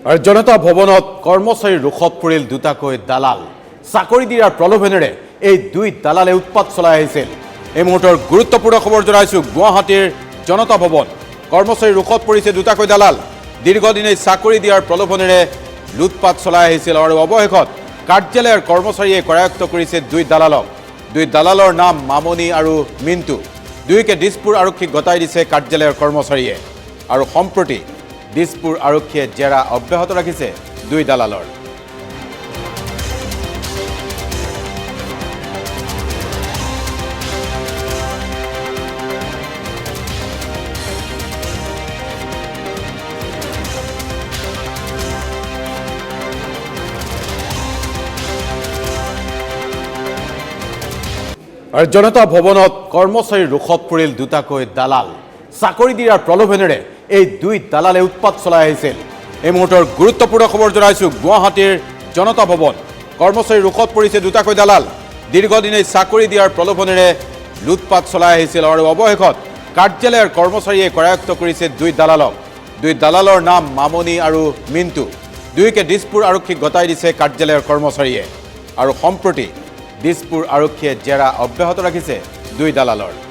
আৰু জনতা ভৱনত কৰ্মচাৰীৰ ৰোষত পৰিল দুটাকৈ দালাল চাকৰি দিয়াৰ প্ৰলোভনেৰে এই দুই দালালে উৎপাত চলাই আহিছিল। এই মুহূৰ্তৰ গুৰুত্বপূৰ্ণ খবৰ জনাইছো গুৱাহাটীৰ জনতা ভৱন কৰ্মচাৰীৰ ৰোষত পৰিছে দুটাকৈ দালাল দীৰ্ঘদিনে চাকৰি দিয়াৰ প্ৰলোভনেৰে লুটপাত চলাই আহিছিল আৰু অৱশেষত কাৰ্যালয়ৰ কৰ্মচাৰীয়ে কৰায়ত্ব কৰিছে দুই দালালক। দুই দালালৰ নাম মামনি আৰু মিণ্টু। দুয়োকে দিছপুৰ আৰক্ষীক গতাই দিছে কাৰ্যালয়ৰ কৰ্মচাৰীয়ে আৰু সম্প্ৰতি দিছপুৰ আৰক্ষীয়ে জেৰা অব্যাহত ৰাখিছে দুই দালালৰ। আৰু জনতা ভৱনত কৰ্মচাৰীৰ ৰোষত পৰিল দুটাকৈ দালাল চাকৰি দিয়াৰ প্ৰলোভনেৰে এই দুই দালালে উৎপাত চলাই আহিছিল। এই মুহূৰ্তৰ গুৰুত্বপূৰ্ণ খবৰ জনাইছো গুৱাহাটীৰ জনতা ভৱন কৰ্মচাৰীৰ ৰোষত পৰিছে দুটাকৈ দালাল দীৰ্ঘদিনে চাকৰি দিয়াৰ প্ৰলোভনেৰে লুটপাত চলাই আহিছিল আৰু অৱশেষত কাৰ্যালয়ৰ কৰ্মচাৰীয়ে কৰায়ত্ব কৰিছে দুই দালালক। দুই দালালৰ নাম মামনি আৰু মিণ্টু। দুয়োকে দিছপুৰ আৰক্ষীক গতাই দিছে কাৰ্যালয়ৰ কৰ্মচাৰীয়ে আৰু সম্প্ৰতি দিছপুৰ আৰক্ষীয়ে জেৰা অব্যাহত ৰাখিছে দুই দালালৰ।